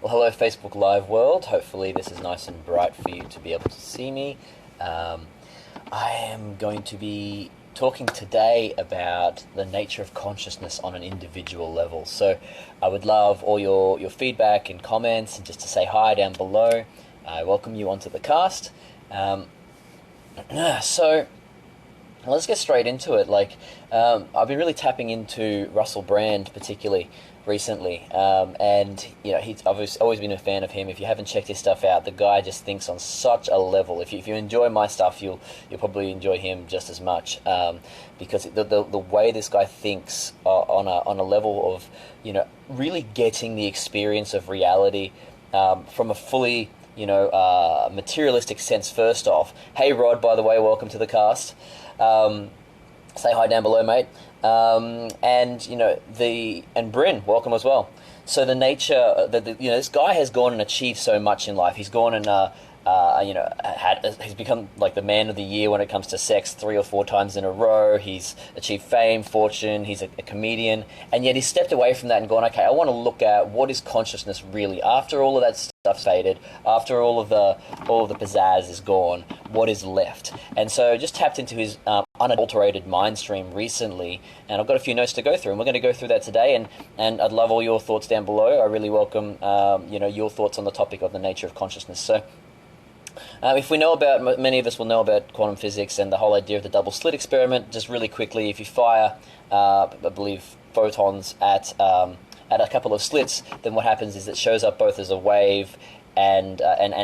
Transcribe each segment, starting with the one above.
Well, hello, Facebook Live world. Hopefully, this is nice and bright for you to be able to see me. I am going to be talking today about the nature of consciousness on an individual level. So, I would love all your feedback and comments, and just to say hi down below. I welcome you onto the cast. So, let's get straight into it. I've been really tapping into Russell Brand, particularly recently, and I've always been a fan of him. If you haven't checked his stuff out, the guy just thinks on such a level. If you enjoy my stuff, you'll probably enjoy him just as much, because the way this guy thinks on a level of really getting the experience of reality from a fully materialistic sense. First off, hey Rod, by the way, welcome to the cast. Say hi down below, mate. And Bryn, welcome as well. So the nature that this guy has gone and achieved so much in life. He's gone and he's become like the man of the year when it comes to sex 3 or 4 times in a row. He's achieved fame, fortune. He's a comedian, and yet he's stepped away from that and gone, okay, I want to look at what is consciousness really after all of that stuff's faded, after all of the pizzazz is gone. What is left? And so just tapped into his unadulterated mind stream recently, and I've got a few notes to go through, and we're going to go through that today. And I'd love all your thoughts down below. I really welcome your thoughts on the topic of the nature of consciousness. So. If we know about, many of us will know about quantum physics and the whole idea of the double slit experiment. Just really quickly, if you fire, I believe, photons at a couple of slits, then what happens is it shows up both as a wave and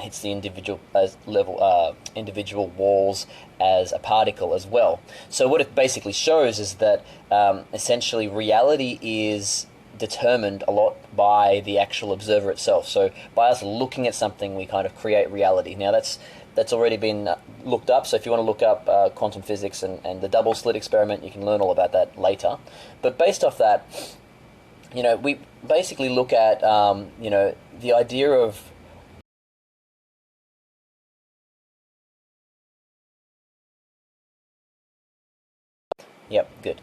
hits the individual walls as a particle as well. So what it basically shows is that essentially reality is determined a lot by the actual observer itself. So by us looking at something, we kind of create reality. Now that's already been looked up, so if you want to look up quantum physics and the double slit experiment, you can learn all about that later. But based off that, we basically look at the idea of Yep, good.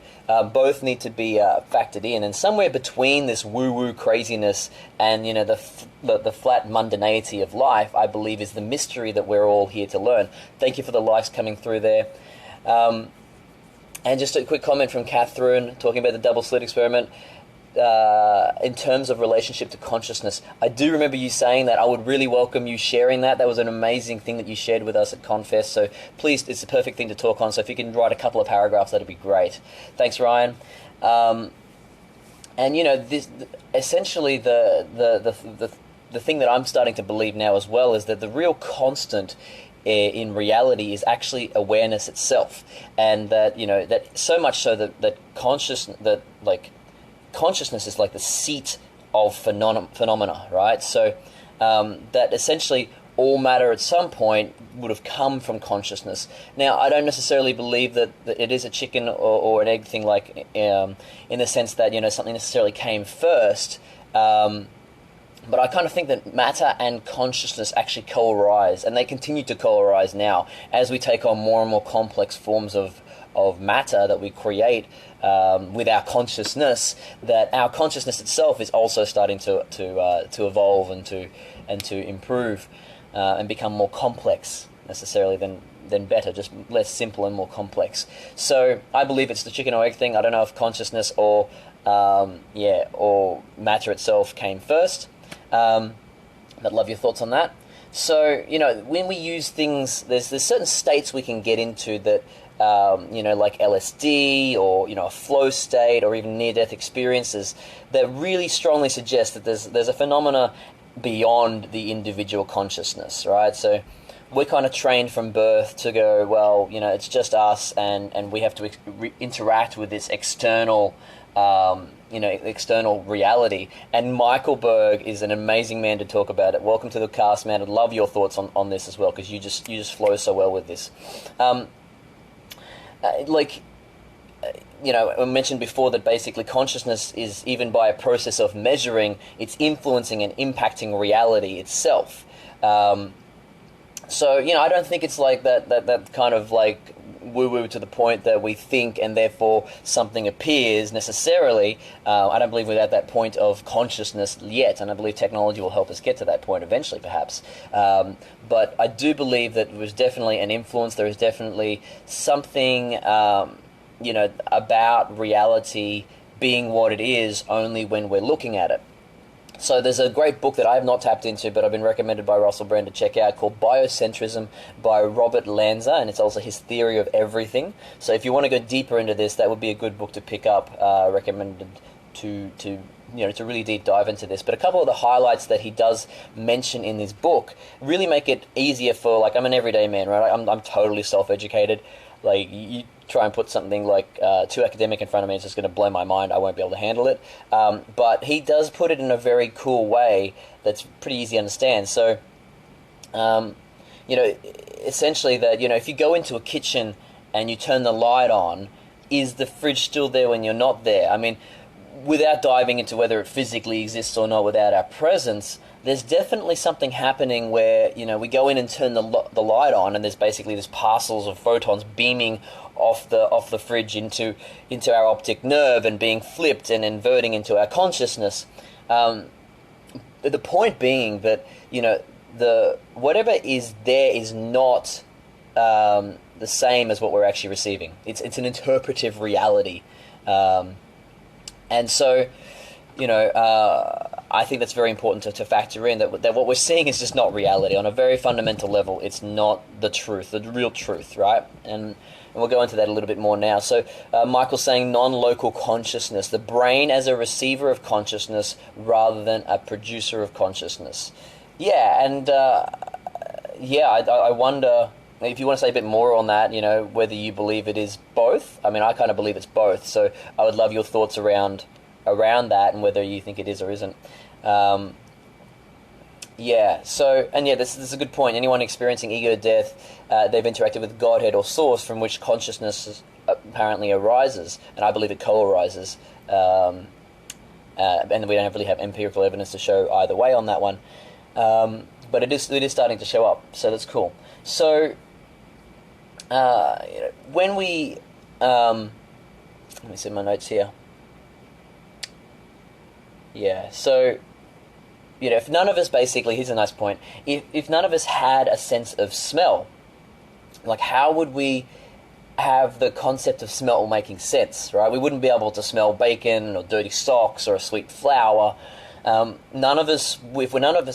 Both need to be factored in, and somewhere between this woo-woo craziness and the flat mundanity of life, I believe, is the mystery that we're all here to learn. Thank you for the likes coming through there. And just a quick comment from Catherine talking about the double slit experiment. In terms of relationship to consciousness, I do remember you saying that. I would really welcome you sharing that. That was an amazing thing that you shared with us at Confess, so please, it's a perfect thing to talk on, so if you can write a couple of paragraphs, that'd be great. Thanks, Ryan. This essentially the thing that I'm starting to believe now as well is that the real constant in reality is actually awareness itself, and that that so much so that consciousness is like the seat of phenomena, right? So that essentially all matter at some point would have come from consciousness. Now, I don't necessarily believe that it is a chicken or an egg thing, like in the sense that something necessarily came first. But I kind of think that matter and consciousness actually co-arise, and they continue to co-arise now as we take on more and more complex forms of matter that we create with our consciousness. That our consciousness itself is also starting to evolve and to improve and become more complex necessarily than better, just less simple and more complex. So I believe it's the chicken or egg thing. I don't know if consciousness or matter itself came first. But love your thoughts on that. So when we use things, there's certain states we can get into that. Like LSD or a flow state or even near-death experiences that really strongly suggest that there's a phenomena beyond the individual consciousness, right? So we're kind of trained from birth to go, well, it's just us, and we have to interact with this external external reality. And Michael Berg is an amazing man to talk about it. Welcome to the cast, man. I'd love your thoughts on this as well, because you just flow so well with this. I mentioned before that basically consciousness is, even by a process of measuring, it's influencing and impacting reality itself. So I don't think it's like that kind of like woo-woo to the point that we think and therefore something appears necessarily. I don't believe we're at that point of consciousness yet, and I believe technology will help us get to that point eventually, perhaps. But I do believe that there was definitely an influence. There is definitely something, about reality being what it is only when we're looking at it. So there's a great book that I have not tapped into, but I've been recommended by Russell Brand to check out, called Biocentrism by Robert Lanza, and it's also his theory of everything. So if you want to go deeper into this, that would be a good book to pick up. Recommended to really deep dive into this. But a couple of the highlights that he does mention in this book really make it easier for, like, I'm an everyday man, right? I'm totally self-educated. Like, you try and put something like too academic in front of me, it's just going to blow my mind. I won't be able to handle it. But he does put it in a very cool way that's pretty easy to understand. So, essentially that, if you go into a kitchen and you turn the light on, is the fridge still there when you're not there? I mean, without diving into whether it physically exists or not without our presence, there's definitely something happening where, we go in and turn the light on, and there's basically this parcels of photons beaming off the fridge into our optic nerve and being flipped and inverting into our consciousness. The point being that, the whatever is there is not the same as what we're actually receiving. It's an interpretive reality. And so, I think that's very important to factor in, that what we're seeing is just not reality. On a very fundamental level, it's not the truth, the real truth, right? And we'll go into that a little bit more now. So Michael's saying non-local consciousness, the brain as a receiver of consciousness rather than a producer of consciousness. Yeah, and I wonder if you want to say a bit more on that, whether you believe it is both. I mean, I kind of believe it's both, so I would love your thoughts around that and whether you think it is or isn't. This is a good point. Anyone experiencing ego death, they've interacted with Godhead or Source from which consciousness apparently arises, and I believe it co-arises. And we don't really have empirical evidence to show either way on that one. But it is starting to show up, so that's cool. So when we let me see my notes here. Yeah, so, if none of us basically, here's a nice point, if none of us had a sense of smell, like, how would we have the concept of smell making sense, right? We wouldn't be able to smell bacon or dirty socks or a sweet flower. If none of us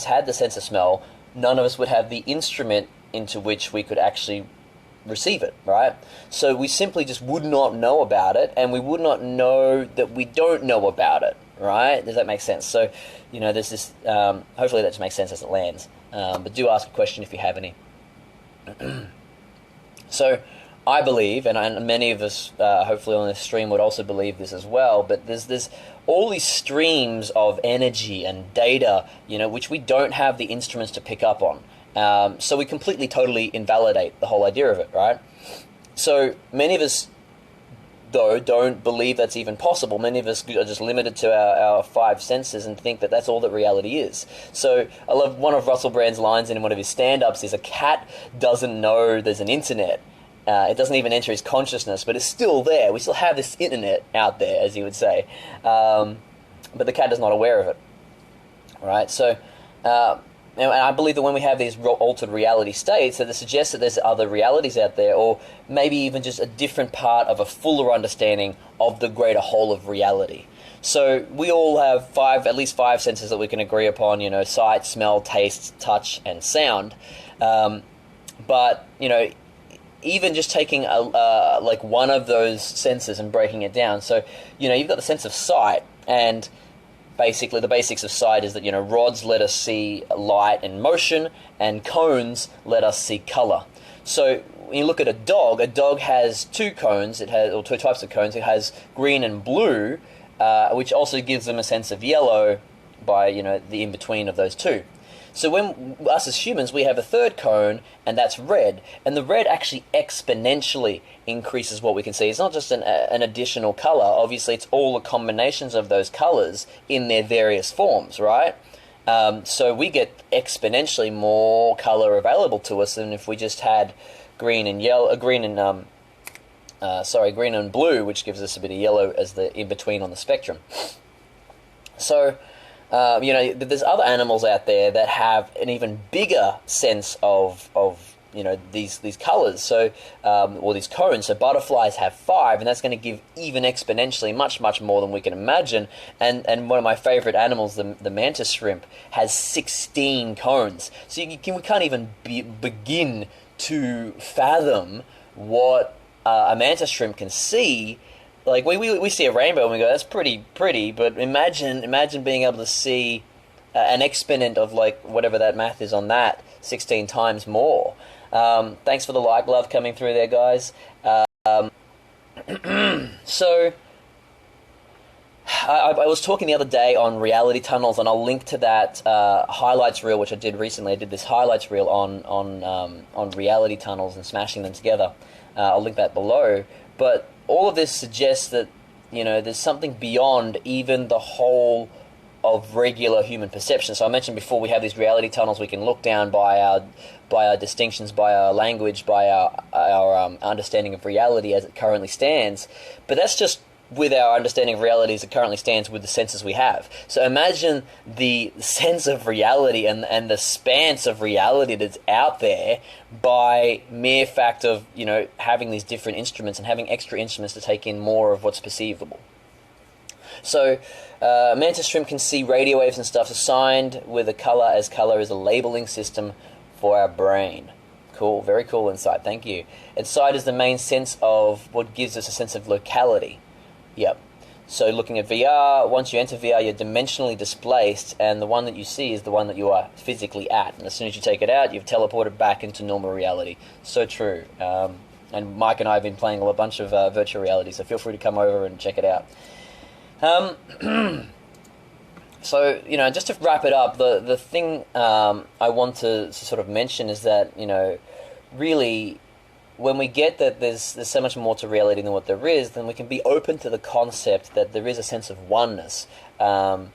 had the sense of smell, none of us would have the instrument into which we could actually receive it, right? So we simply just would not know about it, and we would not know that we don't know about it. Right? Does that make sense? So, there's this, hopefully that just makes sense as it lands. But do ask a question if you have any. So, I believe, and many of us, hopefully on this stream, would also believe this as well, but there's all these streams of energy and data, which we don't have the instruments to pick up on. So we completely, totally invalidate the whole idea of it, right? So, many of us, though, don't believe that's even possible. Many of us are just limited to our five senses and think that that's all that reality is. So I love one of Russell Brand's lines in one of his stand-ups is, a cat doesn't know there's an internet. It doesn't even enter his consciousness, but it's still there. We still have this internet out there, as he would say. But the cat is not aware of it. Right? So, and I believe that when we have these altered reality states, that it suggests that there's other realities out there, or maybe even just a different part of a fuller understanding of the greater whole of reality. So we all have at least five senses that we can agree upon, sight, smell, taste, touch, and sound. But, even just taking like one of those senses and breaking it down. So, you've got the sense of sight, and basically the basics of sight is that, rods let us see light and motion, and cones let us see color. So when you look at a dog has two cones, or two types of cones. It has green and blue, which also gives them a sense of yellow by, the in-between of those two. So when us as humans, we have a third cone, and that's red. And the red actually exponentially increases what we can see. It's not just an additional color. Obviously, it's all the combinations of those colors in their various forms, right? So we get exponentially more color available to us than if we just had green and green and blue, which gives us a bit of yellow as the in-between on the spectrum. So, there's other animals out there that have an even bigger sense of these colors. So, or these cones. So butterflies have 5, and that's going to give even exponentially much more than we can imagine. And one of my favorite animals, the mantis shrimp, has 16 cones. So we can't even begin to fathom what a mantis shrimp can see. Like we see a rainbow and we go, that's pretty, but imagine being able to see an exponent of like whatever that math is on that 16 times more. Thanks for the like love coming through there, guys. So I was talking the other day on reality tunnels, and I'll link to that highlights reel which I did recently. I did this highlights reel on reality tunnels and smashing them together. I'll link that below. But all of this suggests that there's something beyond even the whole of regular human perception. So I mentioned before, we have these reality tunnels. We can look down by our distinctions, by our language, by our understanding of reality as it currently stands. But that's just with our understanding of reality as it currently stands with the senses we have. So imagine the sense of reality and the expanse of reality that's out there by mere fact of having these different instruments and having extra instruments to take in more of what's perceivable. So mantis shrimp can see radio waves and stuff assigned with a color, as color is a labeling system for our brain. Cool, very cool insight, thank you. And sight is the main sense of what gives us a sense of locality. Yep. So looking at VR, once you enter VR, you're dimensionally displaced, and the one that you see is the one that you are physically at. And as soon as you take it out, you've teleported back into normal reality. So true. And Mike and I have been playing a bunch of virtual reality, so feel free to come over and check it out. So, just to wrap it up, the thing I want to sort of mention is that, really, when we get that there's so much more to reality than what there is, then we can be open to the concept that there is a sense of oneness. And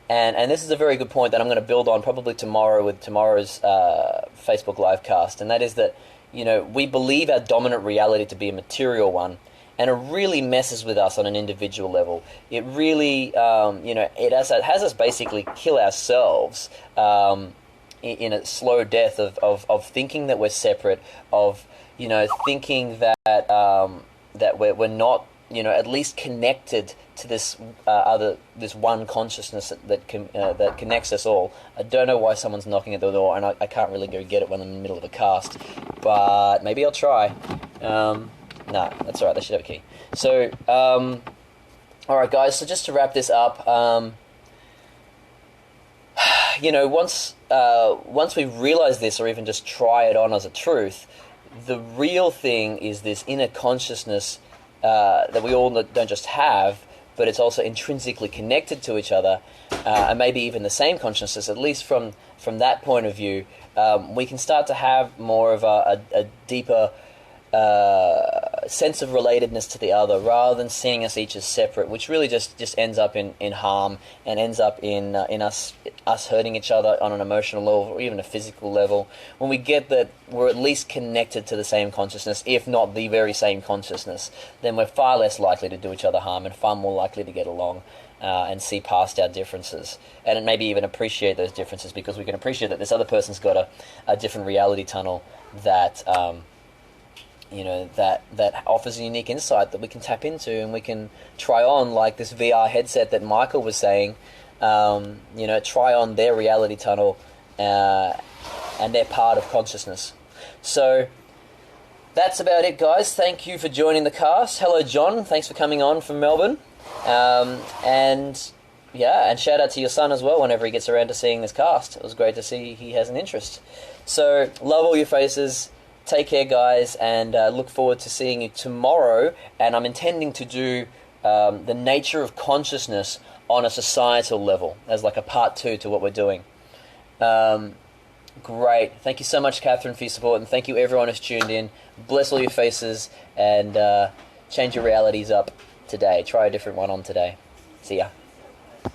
this is a very good point that I'm going to build on probably tomorrow with tomorrow's Facebook livecast, and that is that, we believe our dominant reality to be a material one, and it really messes with us on an individual level. It really, it has us basically kill ourselves in a slow death of thinking that we're separate, of thinking that that we're not, at least connected to this this one consciousness that connects us all. I don't know why someone's knocking at the door, and I can't really go get it when I'm in the middle of a cast, but maybe I'll try. No, that's all right. They should have a key. So, all right, guys. So just to wrap this up, once we realize this, or even just try it on as a truth, the real thing is this inner consciousness that we all don't just have, but it's also intrinsically connected to each other, and maybe even the same consciousness. At least from that point of view, we can start to have more of a deeper sense of relatedness to the other, rather than seeing us each as separate, which really just ends up in harm, and ends up in us hurting each other on an emotional level or even a physical level. When we get that we're at least connected to the same consciousness, if not the very same consciousness, then we're far less likely to do each other harm and far more likely to get along and see past our differences, and maybe even appreciate those differences, because we can appreciate that this other person's got a different reality tunnel that that offers a unique insight that we can tap into, and we can try on, like this VR headset that Michael was saying. Try on their reality tunnel, and they're part of consciousness. So that's about it, guys. Thank you for joining the cast. Hello, John. Thanks for coming on from Melbourne. And shout out to your son as well whenever he gets around to seeing this cast. It was great to see he has an interest. So love all your faces. Take care, guys, and look forward to seeing you tomorrow. And I'm intending to do the nature of consciousness on a societal level as like a part 2 to what we're doing. Great. Thank you so much, Catherine, for your support, and thank you everyone who's tuned in. Bless all your faces, and change your realities up today. Try a different one on today. See ya.